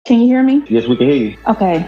Can you hear me? Yes, we can hear you. Okay.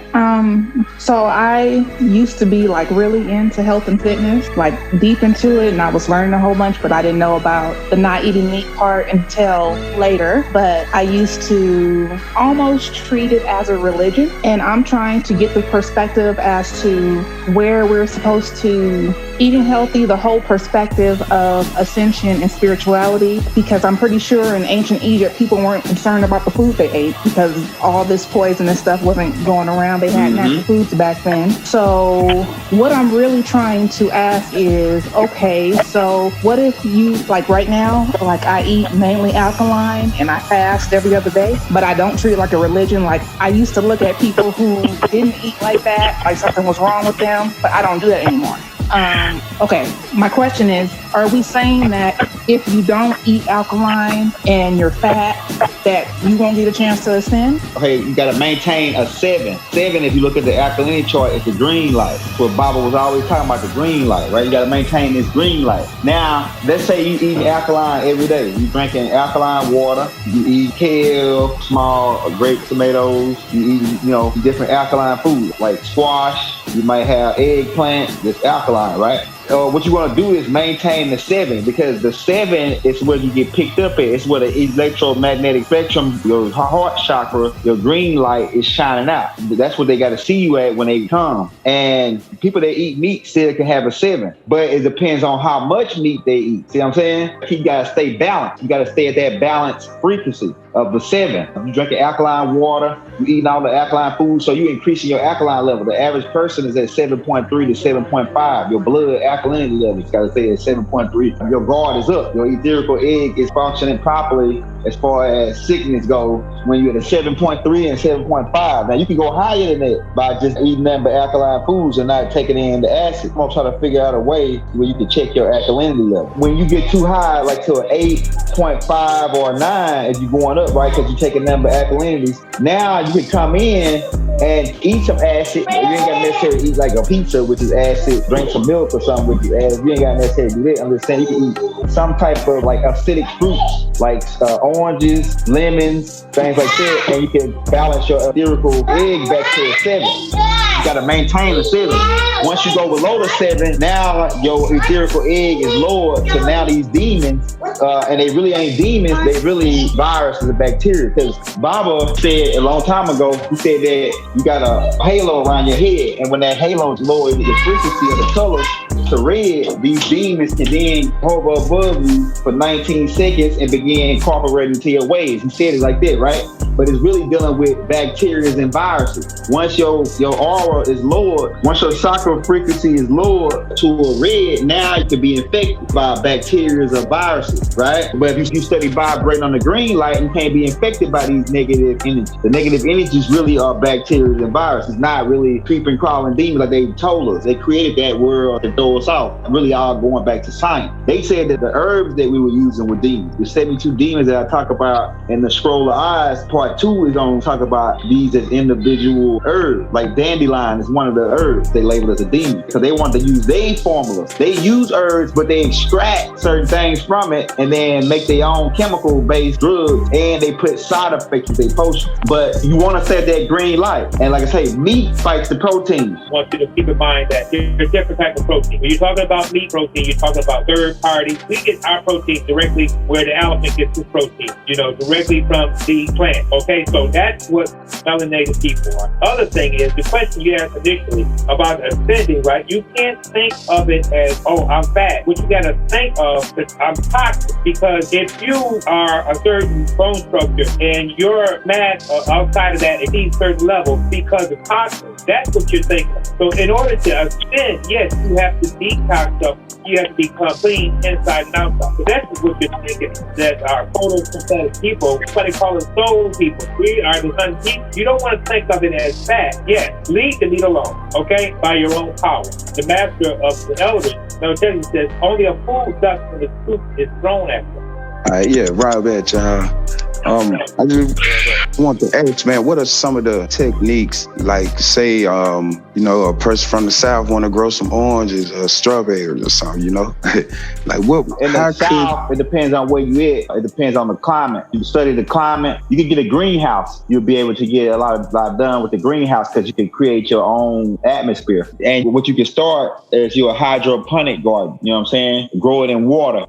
So I used to be like really into health and fitness, like deep into it, and I was learning a whole bunch, but I didn't know about the not eating meat part until later. But I used to almost treat it as a religion, and I'm trying to get the perspective as to where we're supposed to eating healthy, the whole perspective of ascension and spirituality, because I'm pretty sure in ancient Egypt, people weren't concerned about the food they ate because all this poisonous stuff wasn't going around. They had natural foods back then. So what I'm really trying to ask is, okay, so what if you, like right now, like I eat mainly alkaline and I fast every other day, but I don't treat it like a religion. Like I used to look at people who didn't eat like that, like something was wrong with them, but I don't do that anymore. Okay, my question is, are we saying that if you don't eat alkaline and you're fat, that you won't get a chance to ascend? Okay, you got to maintain a 7. 7, if you look at the alkaline chart, is the green light. So Baba was always talking about the green light, right? You got to maintain this green light. Now, let's say you eating alkaline every day. You drinking alkaline water. You eat kale, small grape tomatoes. You eat, different alkaline foods like squash. You might have eggplant. That's alkaline, right? What you want to do is maintain the 7, because the 7 is where you get picked up at. It's where the electromagnetic spectrum, your heart chakra, your green light is shining out. That's what they got to see you at when they come. And people that eat meat still can have a 7, but it depends on how much meat they eat. See what I'm saying? You got to stay balanced. You got to stay at that balanced frequency of the 7. You drinking alkaline water, you eating all the alkaline foods, so you increasing your alkaline level. The average person is at 7.3 to 7.5. Your blood alkalinity level, you got to stay at 7.3. Your guard is up. Your etherical egg is functioning properly as far as sickness goes when you're at a 7.3 and 7.5. Now you can go higher than that by just eating nothing but alkaline foods and not taking in the acid. I'm gonna try to figure out a way where you can check your alkalinity level. When you get too high, like to an 8.5 or a 9, if you're going up, right, because you're taking nothing but alkalinities, now you can come in and eat some acid. You ain't got to necessarily eat like a pizza, which is acid, drink some milk or something, which is acid. You ain't got to necessarily do that. I'm just saying you can eat some type of like acidic fruits, like oranges, lemons, things like that, and you can balance your etherical egg back to a 7. You got to maintain the 7. Once you go below the 7, now your etherical egg is lowered to now these demons, and they really ain't demons, they really viruses and bacteria. Because Baba said a long time ago, he said that you got a halo around your head, and when that halo is lowered, the frequency of the colors to red, these demons can then hover above you for 19 seconds and begin incorporating into your waves. He said it like that, right? But it's really dealing with bacteria and viruses. Once your aura is lowered, once your chakra frequency is lowered to a red, now you can be infected by bacteria or viruses, right? But if you study vibrating on the green light, you can't be infected by these negative energies. The negative energies really are bacteria and viruses, not really creeping, crawling demons like they told us. They created that world to throw us off. Really all going back to science. They said that the herbs that we were using were demons. The 72 demons that I talk about in the Scroll of Eyes, part 2 is going to talk about these as individual herbs. Like dandelion is one of the herbs they labeled as a demon because they want to use their formulas. They use herbs, but they extract certain things from it and then make their own chemical-based drugs, and they put side effects with their potions. But you want to set that green light. And like I say, meat fights the protein. I want you to keep in mind that there's different types of protein. When you're talking about meat protein, you're talking about third party. We get our protein directly where the elephant gets his protein, directly from the plant. Okay, so that's what melanated people are. Other thing is the question you asked initially about ascending, right? You can't think of it as, oh, I'm fat. What you got to think of is I'm toxic, because if you are a certain bone structure and your mass outside of that exceeds certain level because of toxins, that's what you're thinking. So in order to ascend, yes, you have to detox stuff. You have to become clean inside and outside. So that's what you're thinking, that our photosynthetic people, what they call us soul people. We are the sun people. You don't want to think of it as fat. Yes, leave the meat alone, okay, by your own power. The master of the elders, Melchizedek says, only a fool dust from the truth is thrown at them. Yeah, right back, John. I just I want to ask, man, what are some of the techniques, like say, a person from the South want to grow some oranges or strawberries or something, like what? In the South, it depends on where you at. It depends on the climate. You study the climate. You can get a greenhouse. You'll be able to get a lot done with the greenhouse because you can create your own atmosphere. And what you can start is your hydroponic garden. You know what I'm saying? Grow it in water.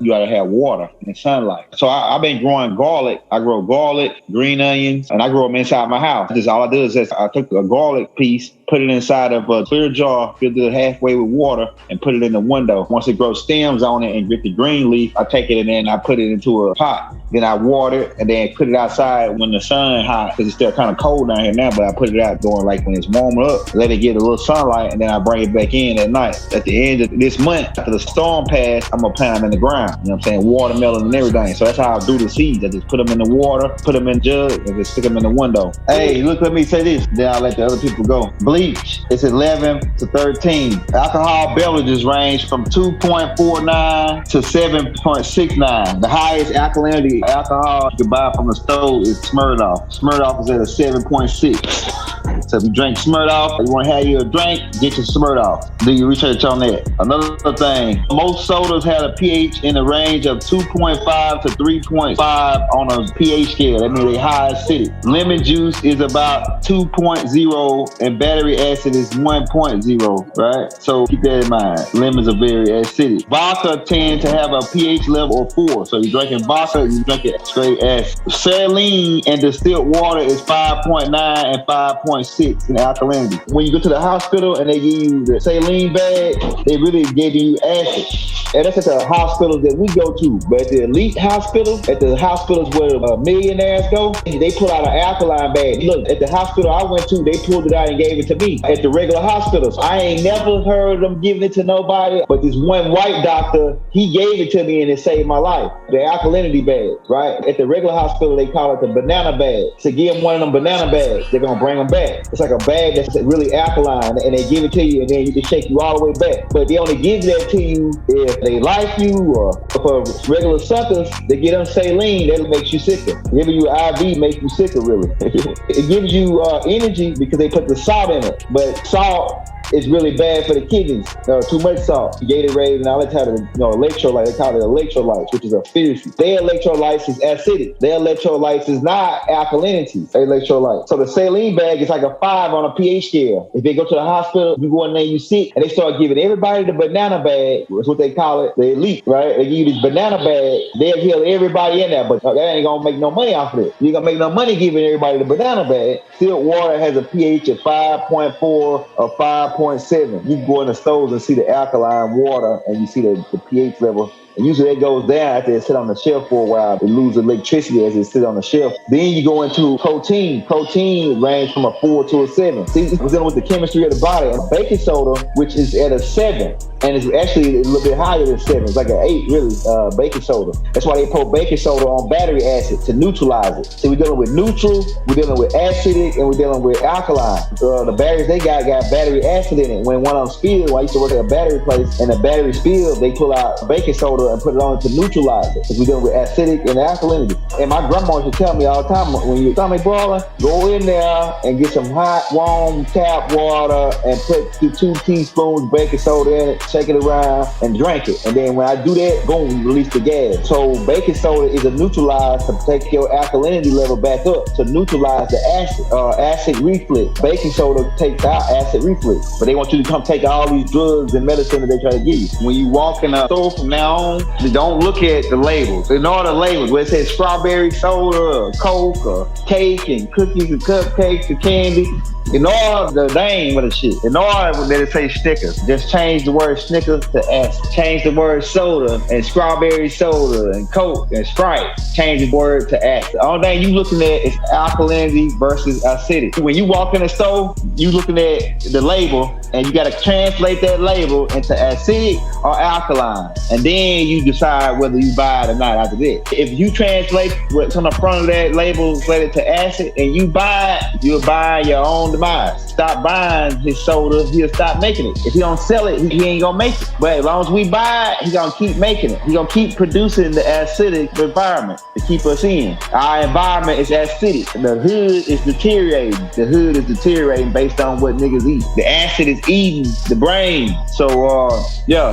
You got to have water and sunlight. So I've been growing garlic. I grow garlic, green onions, and I grow them inside my house. Just all I do is I took a garlic piece, put it inside of a clear jar, filled it halfway with water, and put it in the window. Once it grows stems on it and get the green leaf, I take it and then I put it into a pot. Then I water it and then put it outside when the sun hot, because it's still kind of cold down here now, but I put it out during like when it's warming up, let it get a little sunlight, and then I bring it back in at night. At the end of this month, after the storm passed, I'm gonna plant them in the ground. You know what I'm saying? Watermelon and everything. So that's how I do the seeds. I just put them in the water, put them in jugs, and just stick them in the window. Hey, look, let me say this, then I'll let the other people go. Bleach, it's 11 to 13. Alcohol beverages range from 2.49 to 7.69. The highest alkalinity alcohol you can buy from the store is Smirnoff. Smirnoff is at a 7.6. So if you drink Smirnoff, you want to have your drink, get your Smirnoff. Do your research on that. Another thing, most sodas have a pH in the range of 2.5 to 3.5 on a pH scale. That means they high acidic. Lemon juice is about 2.0 and battery acid is 1.0, right? So keep that in mind. Lemons are very acidic. Vodka tend to have a pH level of 4. So you're drinking vodka, you drink it straight acid. Saline and distilled water is 5.9 and 5.6 in alkalinity. When you go to the hospital and they give you the saline bag, they really give you acid. And that's at the hospitals that we go to. But at the elite hospitals, at the hospitals where millionaires go, they pull out an alkaline bag. Look, at the hospital I went to, they pulled it out and gave it to me. At the regular hospitals, I ain't never heard them giving it to nobody. But this one white doctor, he gave it to me and it saved my life. The alkalinity bag, right? At the regular hospital, they call it the banana bag. So give them one of them banana bags, they're gonna bring them back. It's like a bag that's really alkaline, and they give it to you, and then you can shake you all the way back. But they only give that to you if they like you, or for regular suckers, they get them saline, that makes you sicker. Giving you IV makes you sicker, really. It gives you energy because they put the salt in it, but salt is really bad for the kidneys. Too much salt. Gatorade and all that type of, electrolyte. They call it electrolytes, which is a fierce. Their electrolytes is acidic. Their electrolytes is not alkalinity. Electrolyte. So the saline bag is like a 5 on a pH scale. If they go to the hospital, you go in there, you sick, and they start giving everybody the banana bag. That's what they call it. The elite, right? They give you this banana bag. They'll heal everybody in there, but that ain't gonna make no money off of it. You ain't gonna make no money giving everybody the banana bag. Still, water has a pH of 5.4 or 5.7. You can go in the stores and see the alkaline water, and you see the pH level. And usually it goes down after it sit on the shelf for a while. It loses electricity as it sit on the shelf. Then you go into protein. Protein range from a 4 to a 7. See, we're dealing with the chemistry of the body. And baking soda, which is at a 7, and it's actually a little bit higher than 7. It's like an 8, really, baking soda. That's why they put baking soda on battery acid to neutralize it. So we're dealing with neutral, we're dealing with acidic, and we're dealing with alkaline. The batteries they got battery acid in it. When one of them spilled, when I used to work at a battery place, and the battery spilled, they pull out baking soda and put it on to neutralize it. Because we're dealing with acidic and alkalinity. And my grandma used to tell me all the time, when your stomach boiling, go in there and get some hot, warm tap water and put 2 teaspoons baking soda in it, shake it around, and drink it. And then when I do that, boom, release the gas. So baking soda is a neutralizer to take your alkalinity level back up, to neutralize the acid reflux. Baking soda takes out acid reflux. But they want you to come take all these drugs and medicine that they try to give you. When you walk in a store from now on, don't look at the labels. Ignore the labels where it says strawberry soda, or Coke, or cake, and cookies, and cupcakes, and candy. Ignore the name of the shit. Ignore that it says Snickers. Just change the word Snickers to acid. Change the word soda and strawberry soda and Coke and Sprite. Change the word to acid. The only thing you looking at is alkalinity versus acidity. When you walk in the store, you looking at the label and you got to translate that label into acidic or alkaline, and then you decide whether you buy it or not after that. If you translate what's on the front of that label related to acid and you buy it, you'll buy your own demise. Stop buying his soda, he'll stop making it. If he don't sell it, he ain't gonna make it. But as long as we buy it, he gonna keep making it. He gonna keep producing the acidic environment to keep us in. Our environment is acidic. The hood is deteriorating. The hood is deteriorating based on what niggas eat. The acid is eating the brain. So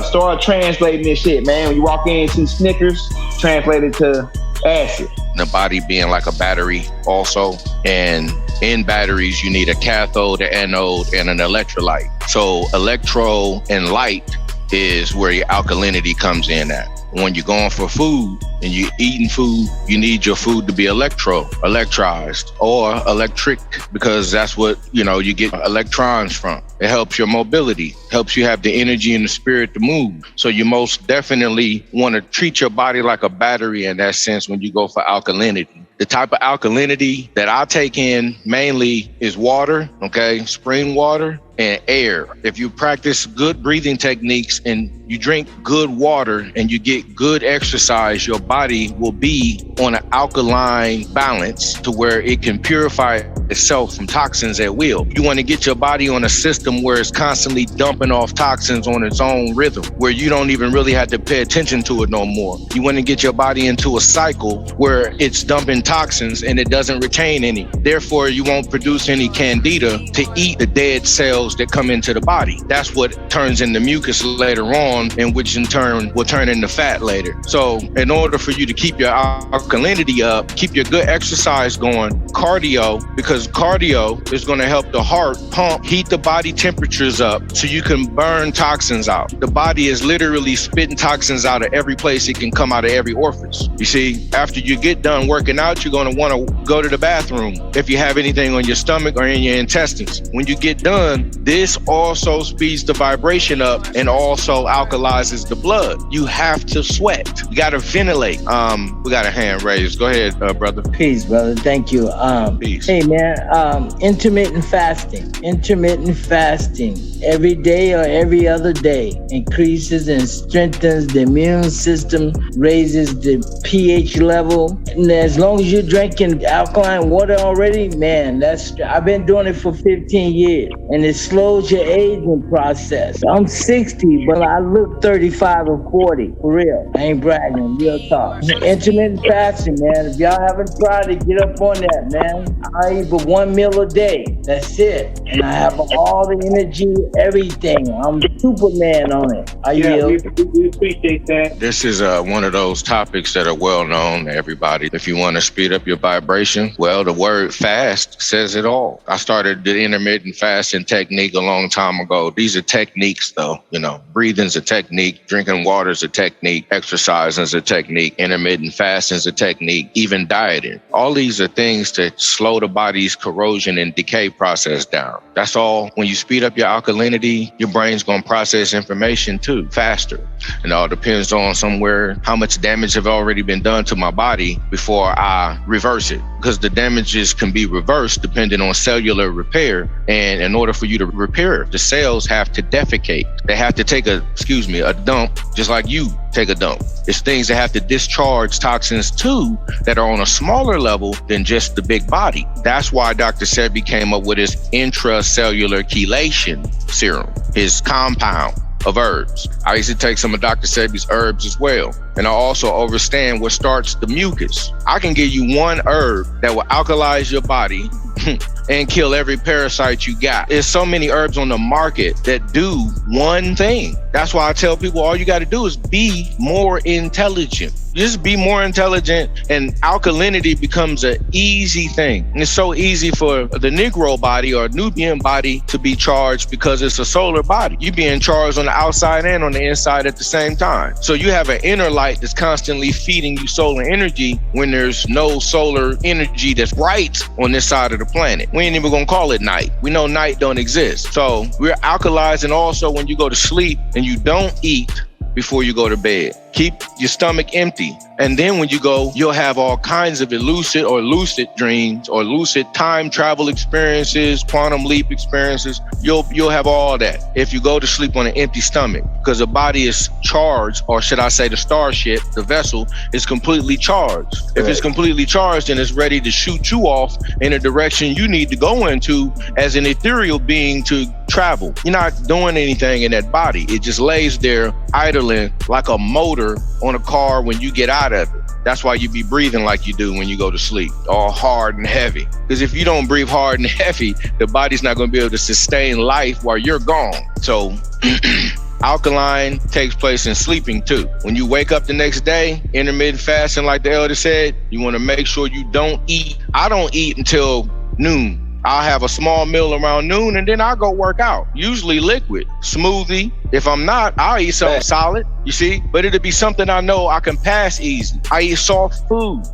start translating this shit, man. When you walk in and see Snickers, translate it to acid. The body being like a battery also, and in batteries you need a cathode, an anode, and an electrolyte. So electro and light is where your alkalinity comes in at. When you're going for food and you're eating food, you need your food to be electrized or electric, because that's what, you get electrons from. It helps your mobility, helps you have the energy and the spirit to move. So you most definitely want to treat your body like a battery in that sense when you go for alkalinity. The type of alkalinity that I take in mainly is water, okay, spring water, and air. If you practice good breathing techniques and you drink good water and you get good exercise, your body will be on an alkaline balance to where it can purify itself from toxins at will. You want to get your body on a system where it's constantly dumping off toxins on its own rhythm, where you don't even really have to pay attention to it no more. You want to get your body into a cycle where it's dumping toxins and it doesn't retain any. Therefore, you won't produce any candida to eat the dead cells that come into the body. That's what turns into mucus later on, and which in turn will turn into fat later. So in order for you to keep your alkalinity up, keep your good exercise going, cardio, because cardio is going to help the heart pump, heat the body temperatures up so you can burn toxins out. The body is literally spitting toxins out of every place it can come out of every orifice. You see, after you get done working out, you're going to want to go to the bathroom if you have anything on your stomach or in your intestines. When you get done, this also speeds the vibration up and also alkalizes the blood. You have to sweat. You got to ventilate. We got a hand raised. Go ahead, brother. Peace, brother. Thank you. Peace. Hey, man. Intermittent fasting. Intermittent fasting every day or every other day increases and strengthens the immune system, raises the pH level. And as long as you're drinking alkaline water already, man, I've been doing it for 15 years, and it slows your aging process. I'm 60, but I look 35 or 40, for real. I ain't bragging, real talk. Intermittent fasting, man. If y'all haven't tried it, get up on that, man. I eat but one meal a day. That's it. And I have all the energy, everything. I'm Superman on it. We appreciate that. This is one of those topics that are well known to everybody. If you want to speed up your vibration, well, the word fast says it all. I started the intermittent fasting technique a long time ago. These are techniques though, breathing's a technique, drinking water is a technique, exercising is a technique, intermittent fasting is a technique, even dieting. All these are things to slow the body's corrosion and decay process down. That's all. When you speed up your alkalinity, your brain's going to process information too, faster. It all depends on somewhere how much damage have already been done to my body before I reverse it. Because the damages can be reversed depending on cellular repair. And in order for you to repair, the cells have to defecate. They have to take a dump, just like you take a dump. It's things that have to discharge toxins too that are on a smaller level than just the big body. That's why Dr. Sebi came up with his intracellular chelation serum, his compound of herbs. I used to take some of Dr. Sebi's herbs as well. And I also understand what starts the mucus. I can give you one herb that will alkalize your body and kill every parasite you got. There's so many herbs on the market that do one thing. That's why I tell people all you got to do is be more intelligent. Just be more intelligent, and alkalinity becomes an easy thing. And it's so easy for the Negro body or Nubian body to be charged because it's a solar body. You're being charged on the outside and on the inside at the same time. So you have an inner light that's constantly feeding you solar energy when there's no solar energy that's right on this side of the planet. We ain't even gonna call it night. We know night don't exist. So we're alkalizing also when you go to sleep and you don't eat before you go to bed. Keep your stomach empty. And then when you go, you'll have all kinds of lucid dreams or lucid time travel experiences, quantum leap experiences. You'll have all that if you go to sleep on an empty stomach, because the body is charged, or should I say the starship, the vessel, is completely charged. If it's completely charged, then it's ready to shoot you off in a direction you need to go into as an ethereal being to travel. You're not doing anything in that body. It just lays there idling like a motor on a car when you get out of it. That's why you be breathing like you do when you go to sleep, all hard and heavy. Because if you don't breathe hard and heavy, the body's not going to be able to sustain life while you're gone. So alkaline takes place in sleeping too. When you wake up the next day, intermittent fasting, like the elder said, you want to make sure you don't eat. I don't eat until noon. I'll have a small meal around noon and then I'll go work out. Usually liquid, smoothie. If I'm not, I'll eat something solid, you see? But it'll be something I know I can pass easy. I eat soft foods.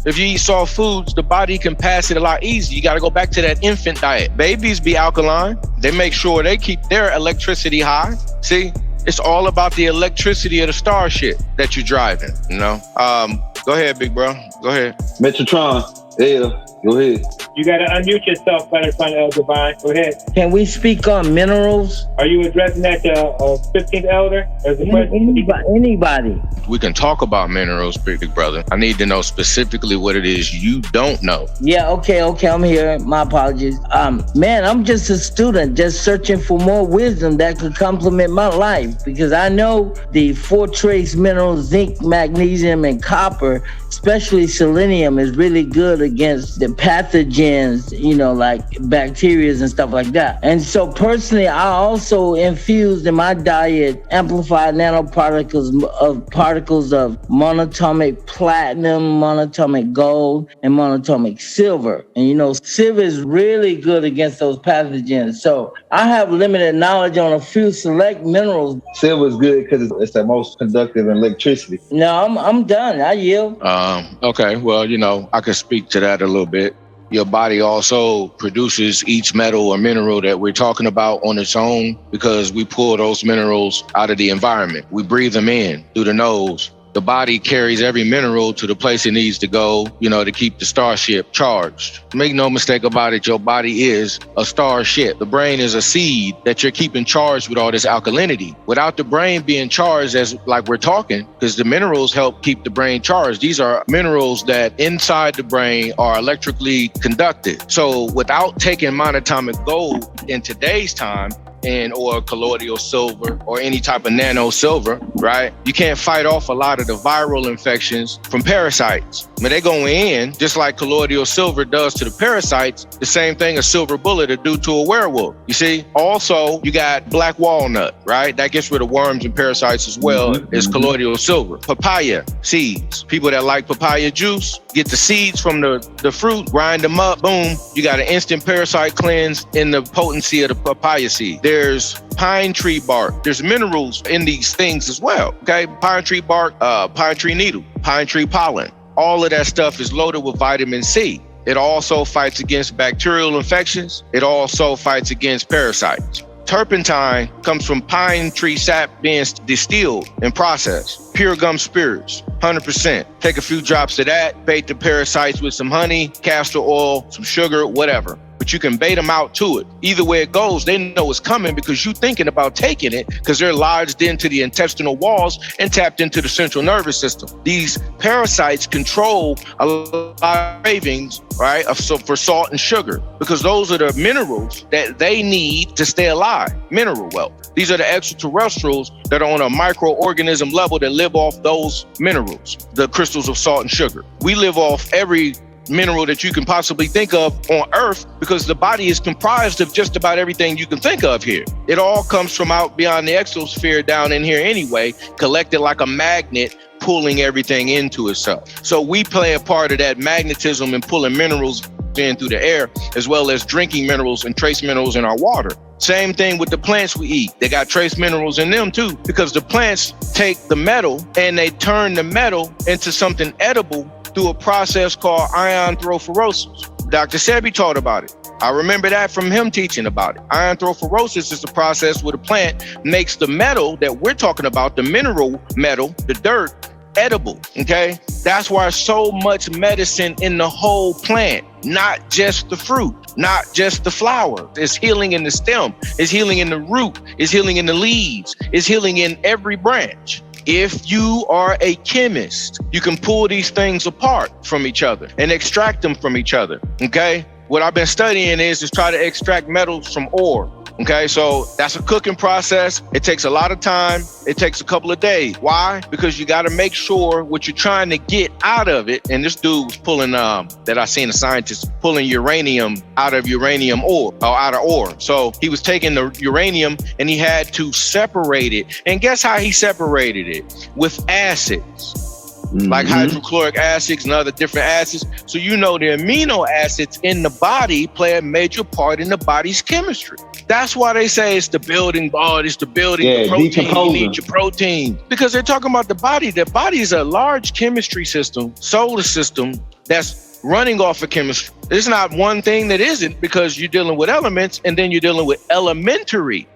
If you eat soft foods, the body can pass it a lot easier. You got to go back to that infant diet. Babies be alkaline. They make sure they keep their electricity high. See? It's all about the electricity of the starship that you're driving, you know? Go ahead, big bro. Go ahead. Metrotron. Yeah. Go ahead. You got to unmute yourself, Butterfly Elder Divine. Go ahead. Can we speak on minerals? Are you addressing that to 15th Elder? Anybody. We can talk about minerals, big brother. I need to know specifically what it is you don't know. Yeah, okay, I'm here. My apologies. Man, I'm just a student, just searching for more wisdom that could complement my life, because I know the 4 trace minerals, zinc, magnesium, and copper, especially selenium, is really good against the pathogens, you know, like bacteria and stuff like that. And so personally, I also infused in my diet amplified nanoparticles of particles of monatomic platinum, monatomic gold, and monatomic silver. And you know, silver is really good against those pathogens. So I have limited knowledge on a few select minerals. Silver is good because it's the most conductive in electricity. No, I'm done. I yield. Okay, well, you know, I can speak to that a little bit. Your body also produces each metal or mineral that we're talking about on its own, because we pull those minerals out of the environment. We breathe them in through the nose. The body carries every mineral to the place it needs to go, you know, to keep the starship charged. Make no mistake about it, your body is a starship. The brain is a seed that you're keeping charged with all this alkalinity. Without the brain being charged, as like we're talking, because the minerals help keep the brain charged. These are minerals that inside the brain are electrically conducted. So without taking monatomic gold in today's time, or colloidal silver or any type of nano silver, right? You can't fight off a lot of the viral infections from parasites. When they go in, just like colloidal silver does to the parasites, the same thing a silver bullet would do to a werewolf. You see? Also, you got black walnut, right? That gets rid of worms and parasites as well, is colloidal silver. Papaya seeds. People that like papaya juice, get the seeds from the fruit, grind them up, boom, you got an instant parasite cleanse in the potency of the papaya seed. There's pine tree bark. There's minerals in these things as well, okay? Pine tree bark, pine tree needle, pine tree pollen. All of that stuff is loaded with vitamin C. It also fights against bacterial infections. It also fights against parasites. Turpentine comes from pine tree sap being distilled and processed. Pure gum spirits, 100%. Take a few drops of that, bait the parasites with some honey, castor oil, some sugar, whatever. But you can bait them out to it. Either way it goes, they know it's coming because you're thinking about taking it, because they're lodged into the intestinal walls and tapped into the central nervous system. These parasites control a lot of cravings, right, for salt and sugar, because those are the minerals that they need to stay alive, mineral wealth. These are the extraterrestrials that are on a microorganism level that live off those minerals, the crystals of salt and sugar. We live off every mineral that you can possibly think of on Earth, because the body is comprised of just about everything you can think of here. It all comes from out beyond the exosphere down in here anyway, collected like a magnet, pulling everything into itself. So we play a part of that magnetism and pulling minerals in through the air, as well as drinking minerals and trace minerals in our water. Same thing with the plants we eat. They got trace minerals in them too, because the plants take the metal and they turn the metal into something edible through a process called iontrophoresis. Dr. Sebi taught about it. I remember that from him teaching about it. Iontrophoresis is the process where the plant makes the metal that we're talking about, the mineral metal, the dirt, edible, okay? That's why so much medicine in the whole plant, not just the fruit, not just the flower. It's healing in the stem, it's healing in the root, it's healing in the leaves, it's healing in every branch. If you are a chemist, you can pull these things apart from each other and extract them from each other, okay? What I've been studying is try to extract metals from ore. Okay, so that's a cooking process. It takes a lot of time. It takes a couple of days. Why? Because you got to make sure what you're trying to get out of it. And this dude was pulling, that I seen a scientist pulling uranium out of uranium ore, or out of ore. So he was taking the uranium and he had to separate it. And guess how he separated it? With acids. Like hydrochloric acids and other different acids. So you know the amino acids in the body play a major part in the body's chemistry. That's why they say it's the building, it's the building, the protein, you need your protein. Because they're talking about the body. The body is a large chemistry system, solar system, that's running off of chemistry. There's not one thing that isn't, because you're dealing with elements and then you're dealing with elementary